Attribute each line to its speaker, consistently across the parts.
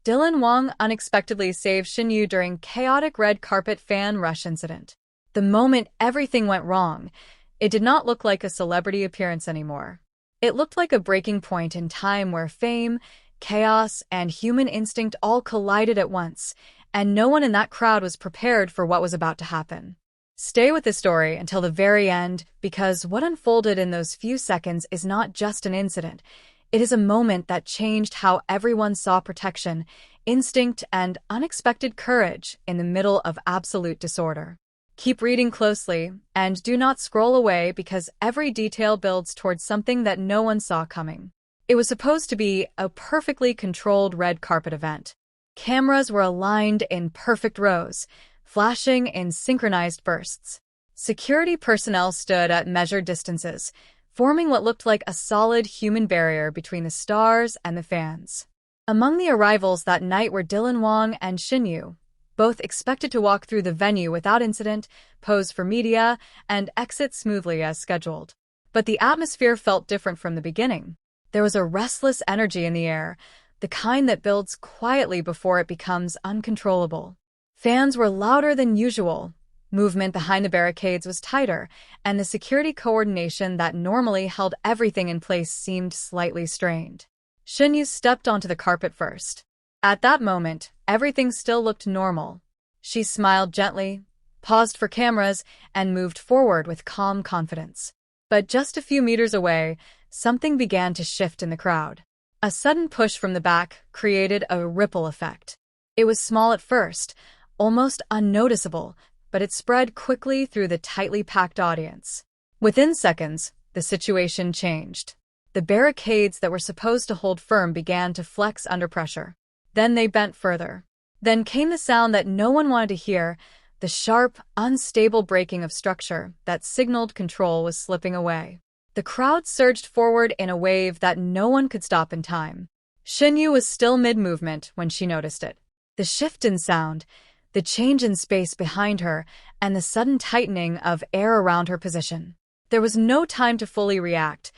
Speaker 1: Dylan Wang unexpectedly saved Shen Yue during chaotic red carpet fan rush incident. The moment everything went wrong, it did not look like a celebrity appearance anymore. It looked like a breaking point in time where fame, chaos, and human instinct all collided at once, and no one in that crowd was prepared for what was about to happen. Stay with the story until the very end, because what unfolded in those few seconds is not just an incident. It is a moment that changed how everyone saw protection, instinct, and unexpected courage in the middle of absolute disorder. Keep reading closely, and do not scroll away because every detail builds towards something that no one saw coming. It was supposed to be a perfectly controlled red carpet event. Cameras were aligned in perfect rows, flashing in synchronized bursts. Security personnel stood at measured distances, forming what looked like a solid human barrier between the stars and the fans. Among the arrivals that night were Dylan Wang and Shen Yue, both expected to walk through the venue without incident, pose for media, and exit smoothly as scheduled. But the atmosphere felt different from the beginning. There was a restless energy in the air, the kind that builds quietly before it becomes uncontrollable. Fans were louder than usual. Movement behind the barricades was tighter, and the security coordination that normally held everything in place seemed slightly strained. Shen Yue stepped onto the carpet first. At that moment, everything still looked normal. She smiled gently, paused for cameras, and moved forward with calm confidence. But just a few meters away, something began to shift in the crowd. A sudden push from the back created a ripple effect. It was small at first, almost unnoticeable, but it spread quickly through the tightly packed audience. Within seconds, the situation changed. The barricades that were supposed to hold firm began to flex under pressure. Then they bent further. Then came the sound that no one wanted to hear, the sharp, unstable breaking of structure that signaled control was slipping away. The crowd surged forward in a wave that no one could stop in time. Shen Yue was still mid-movement when she noticed it. The shift in sound, the change in space behind her, and the sudden tightening of air around her position. There was no time to fully react,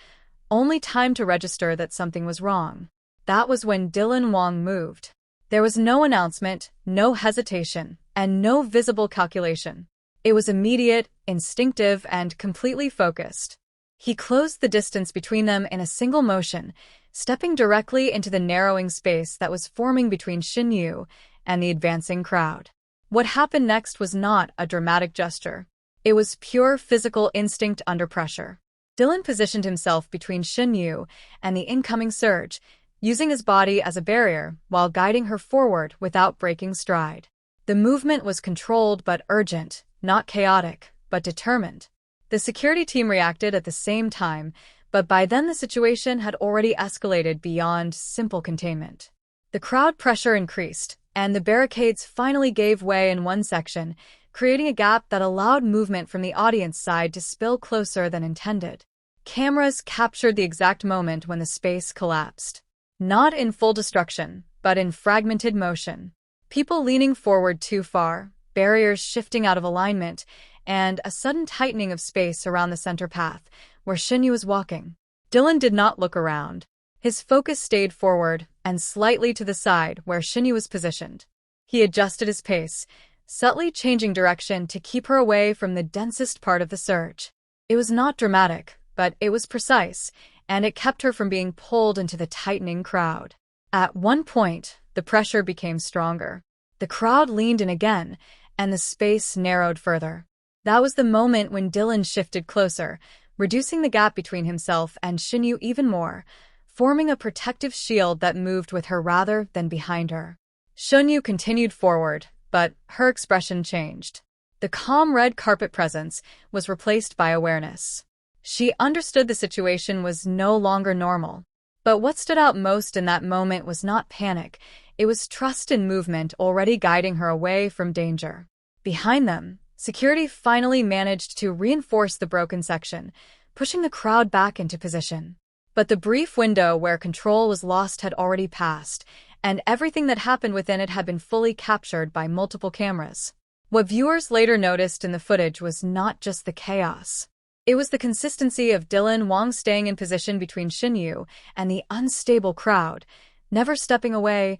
Speaker 1: only time to register that something was wrong. That was when Dylan Wang moved. There was no announcement, no hesitation, and no visible calculation. It was immediate, instinctive, and completely focused. He closed the distance between them in a single motion, stepping directly into the narrowing space that was forming between Shen Yue and the advancing crowd. What happened next was not a dramatic gesture. It was pure physical instinct under pressure. Dylan positioned himself between Shen Yue and the incoming surge, using his body as a barrier while guiding her forward without breaking stride. The movement was controlled but urgent, not chaotic, but determined. The security team reacted at the same time, but by then the situation had already escalated beyond simple containment. The crowd pressure increased, and the barricades finally gave way in one section, creating a gap that allowed movement from the audience side to spill closer than intended. Cameras captured the exact moment when the space collapsed. Not in full destruction, but in fragmented motion. People leaning forward too far, barriers shifting out of alignment, and a sudden tightening of space around the center path, where Shen Yue was walking. Dylan did not look around. His focus stayed forward and slightly to the side where Shen Yue was positioned. He adjusted his pace, subtly changing direction to keep her away from the densest part of the surge. It was not dramatic, but it was precise, and it kept her from being pulled into the tightening crowd. At one point, the pressure became stronger. The crowd leaned in again, and the space narrowed further. That was the moment when Dylan shifted closer, reducing the gap between himself and Shen Yue even more, forming a protective shield that moved with her rather than behind her. Shen Yue continued forward, but her expression changed. The calm red carpet presence was replaced by awareness. She understood the situation was no longer normal. But what stood out most in that moment was not panic. It was trust in movement already guiding her away from danger. Behind them, security finally managed to reinforce the broken section, pushing the crowd back into position. But the brief window where control was lost had already passed, and everything that happened within it had been fully captured by multiple cameras. What viewers later noticed in the footage was not just the chaos. It was the consistency of Dylan Wang staying in position between Shen Yue and the unstable crowd, never stepping away,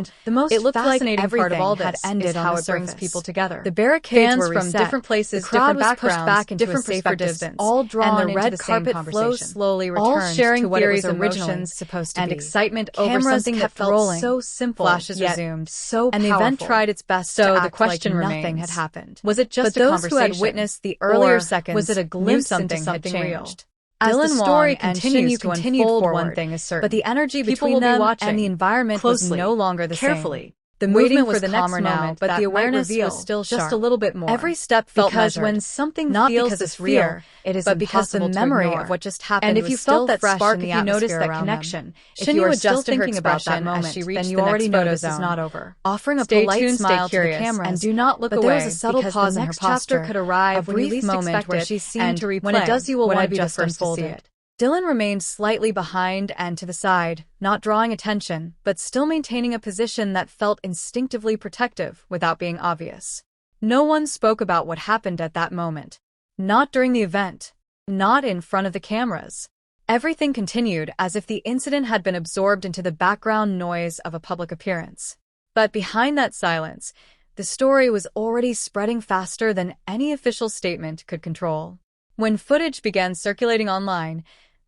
Speaker 1: And
Speaker 2: the most
Speaker 1: it looked like
Speaker 2: fascinating
Speaker 1: everything
Speaker 2: part of all
Speaker 1: had
Speaker 2: this
Speaker 1: ended
Speaker 2: is
Speaker 1: on
Speaker 2: how
Speaker 1: the
Speaker 2: it brings
Speaker 1: surface.
Speaker 2: people together.
Speaker 1: The barricades
Speaker 2: Fans
Speaker 1: were
Speaker 2: from
Speaker 1: reset.
Speaker 2: different places,
Speaker 1: the crowd
Speaker 2: different
Speaker 1: was pushed
Speaker 2: backgrounds,
Speaker 1: back into
Speaker 2: different
Speaker 1: a safer
Speaker 2: perspectives,
Speaker 1: distance,
Speaker 2: all drawn
Speaker 1: and the
Speaker 2: into
Speaker 1: red
Speaker 2: the same
Speaker 1: carpet flow
Speaker 2: conversation.
Speaker 1: slowly
Speaker 2: All
Speaker 1: returned
Speaker 2: sharing
Speaker 1: to what it was
Speaker 2: theories and
Speaker 1: originally
Speaker 2: emotions
Speaker 1: supposed to
Speaker 2: and
Speaker 1: be.
Speaker 2: excitement over
Speaker 1: Cameras
Speaker 2: something that
Speaker 1: kept
Speaker 2: felt
Speaker 1: rolling.
Speaker 2: so simple,
Speaker 1: Flashes
Speaker 2: yet
Speaker 1: resumed,
Speaker 2: so
Speaker 1: and the
Speaker 2: powerful.
Speaker 1: event tried its best
Speaker 2: So
Speaker 1: to
Speaker 2: the
Speaker 1: act
Speaker 2: question
Speaker 1: like
Speaker 2: remains,
Speaker 1: nothing had happened.
Speaker 2: was it just
Speaker 1: but
Speaker 2: a
Speaker 1: those who had
Speaker 2: conversation,
Speaker 1: witnessed the
Speaker 2: or
Speaker 1: earlier seconds
Speaker 2: was it a
Speaker 1: knew
Speaker 2: glimpse into
Speaker 1: something had
Speaker 2: something real?
Speaker 1: changed.
Speaker 2: As the
Speaker 1: Dylan
Speaker 2: story
Speaker 1: Wang and Shen
Speaker 2: continues
Speaker 1: Yue
Speaker 2: to
Speaker 1: continued
Speaker 2: unfold,
Speaker 1: forward,
Speaker 2: one thing is certain.
Speaker 1: but the energy
Speaker 2: People
Speaker 1: between
Speaker 2: will be
Speaker 1: them
Speaker 2: watching
Speaker 1: and the environment
Speaker 2: closely,
Speaker 1: was no longer the
Speaker 2: carefully,
Speaker 1: same. The
Speaker 2: waiting
Speaker 1: movement
Speaker 2: for
Speaker 1: was
Speaker 2: the next
Speaker 1: calmer now,
Speaker 2: moment
Speaker 1: but
Speaker 2: that
Speaker 1: the
Speaker 2: might
Speaker 1: awareness
Speaker 2: reveal
Speaker 1: was still
Speaker 2: just
Speaker 1: sharp.
Speaker 2: a little bit more.
Speaker 1: Every step felt
Speaker 2: Because
Speaker 1: measured,
Speaker 2: when something
Speaker 1: not
Speaker 2: feels
Speaker 1: because
Speaker 2: this
Speaker 1: of fear,
Speaker 2: real, it is
Speaker 1: but because the
Speaker 2: impossible to
Speaker 1: memory
Speaker 2: ignore.
Speaker 1: of what just happened
Speaker 2: And if
Speaker 1: was
Speaker 2: you
Speaker 1: still
Speaker 2: felt that
Speaker 1: fresh
Speaker 2: spark,
Speaker 1: in
Speaker 2: if
Speaker 1: the
Speaker 2: you noticed
Speaker 1: atmosphere
Speaker 2: that
Speaker 1: around
Speaker 2: connection,
Speaker 1: them.
Speaker 2: if
Speaker 1: Shen
Speaker 2: you
Speaker 1: Yue
Speaker 2: are still
Speaker 1: adjusted her
Speaker 2: thinking about that
Speaker 1: expression as
Speaker 2: moment,
Speaker 1: she reached
Speaker 2: then you
Speaker 1: the
Speaker 2: already
Speaker 1: next
Speaker 2: know
Speaker 1: photo
Speaker 2: this is
Speaker 1: zone,
Speaker 2: not over.
Speaker 1: offering a
Speaker 2: Stay
Speaker 1: polite
Speaker 2: tuned,
Speaker 1: smile
Speaker 2: stay
Speaker 1: to the
Speaker 2: curious,
Speaker 1: cameras.
Speaker 2: and do not look
Speaker 1: but
Speaker 2: away,
Speaker 1: there was a subtle
Speaker 2: because
Speaker 1: pause
Speaker 2: the
Speaker 1: in her
Speaker 2: next chapter
Speaker 1: posture,
Speaker 2: could arrive
Speaker 1: a
Speaker 2: when you
Speaker 1: brief
Speaker 2: least
Speaker 1: moment
Speaker 2: expect
Speaker 1: where
Speaker 2: it,
Speaker 1: she seemed
Speaker 2: and
Speaker 1: to replay
Speaker 2: when it does, you will
Speaker 1: what
Speaker 2: want
Speaker 1: had
Speaker 2: to be the
Speaker 1: just
Speaker 2: first to see
Speaker 1: unfolded.
Speaker 2: it.
Speaker 1: Dylan remained slightly behind and to the side, not drawing attention, but still maintaining a position that felt instinctively protective without being obvious. No one spoke about what happened at that moment. Not during the event. Not in front of the cameras. Everything continued as if the incident had been absorbed into the background noise of a public appearance. But behind that silence, the story was already spreading faster than any official statement could control. When footage began circulating online,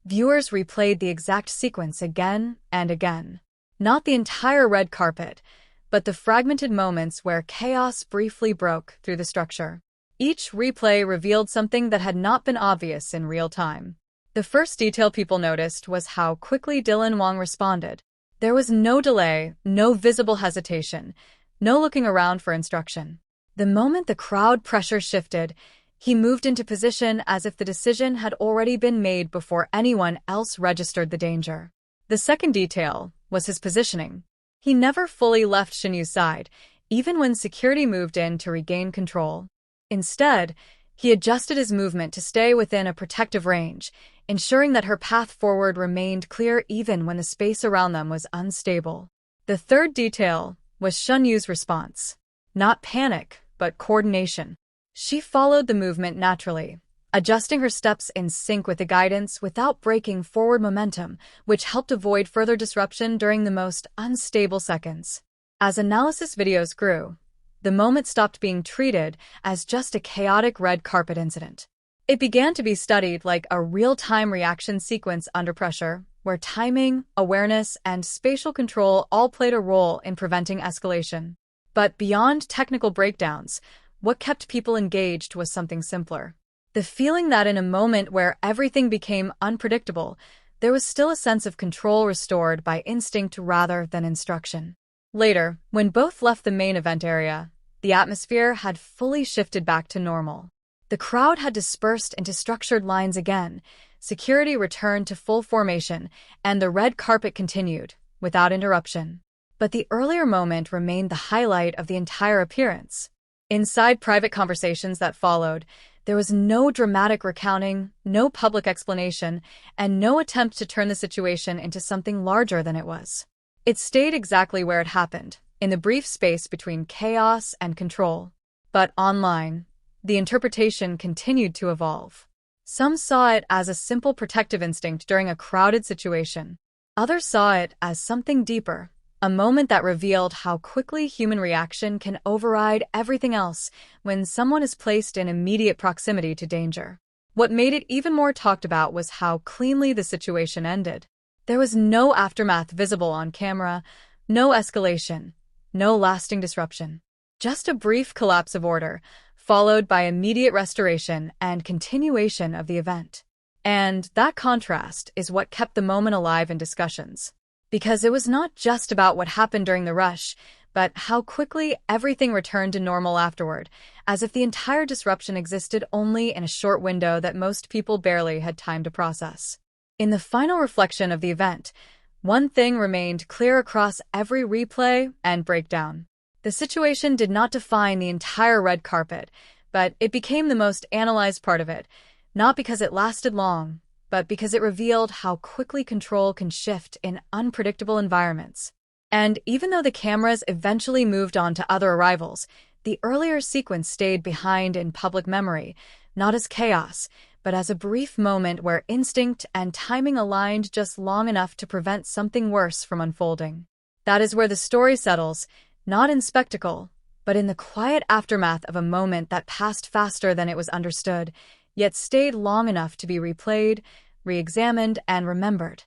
Speaker 1: viewers replayed the exact sequence again and again. Not the entire red carpet, but the fragmented moments where chaos briefly broke through the structure. Each replay revealed something that had not been obvious in real time. The first detail people noticed was how quickly Dylan Wang responded. There was no delay, no visible hesitation, no looking around for instruction. The moment the crowd pressure shifted, he moved into position as if the decision had already been made before anyone else registered the danger. The second detail was his positioning. He never fully left Shen Yue's side, even when security moved in to regain control. Instead, he adjusted his movement to stay within a protective range, ensuring that her path forward remained clear even when the space around them was unstable. The third detail was Shen Yue's response. Not panic, but coordination. She followed the movement naturally, adjusting her steps in sync with the guidance without breaking forward momentum, which helped avoid further disruption during the most unstable seconds. As analysis videos grew, the moment stopped being treated as just a chaotic red carpet incident. It began to be studied like a real-time reaction sequence under pressure, where timing, awareness, and spatial control all played a role in preventing escalation. But beyond technical breakdowns, what kept people engaged was something simpler. The feeling that in a moment where everything became unpredictable, there was still a sense of control restored by instinct rather than instruction. Later, when both left the main event area, the atmosphere had fully shifted back to normal. The crowd had dispersed into structured lines again, security returned to full formation, and the red carpet continued, without interruption. But the earlier moment remained the highlight of the entire appearance. Inside private conversations that followed, there was no dramatic recounting, no public explanation, and no attempt to turn the situation into something larger than it was. It stayed exactly where it happened, in the brief space between chaos and control. But online, the interpretation continued to evolve. Some saw it as a simple protective instinct during a crowded situation. Others saw it as something deeper, a moment that revealed how quickly human reaction can override everything else when someone is placed in immediate proximity to danger. What made it even more talked about was how cleanly the situation ended. There was no aftermath visible on camera, no escalation, no lasting disruption. Just a brief collapse of order, followed by immediate restoration and continuation of the event. And that contrast is what kept the moment alive in discussions. Because it was not just about what happened during the rush, but how quickly everything returned to normal afterward, as if the entire disruption existed only in a short window that most people barely had time to process. In the final reflection of the event, one thing remained clear across every replay and breakdown. The situation did not define the entire red carpet, but it became the most analyzed part of it, not because it lasted long, but because it revealed how quickly control can shift in unpredictable environments. And even though the cameras eventually moved on to other arrivals, the earlier sequence stayed behind in public memory, not as chaos, but as a brief moment where instinct and timing aligned just long enough to prevent something worse from unfolding. That is where the story settles, not in spectacle, but in the quiet aftermath of a moment that passed faster than it was understood, yet stayed long enough to be replayed, re-examined, and remembered.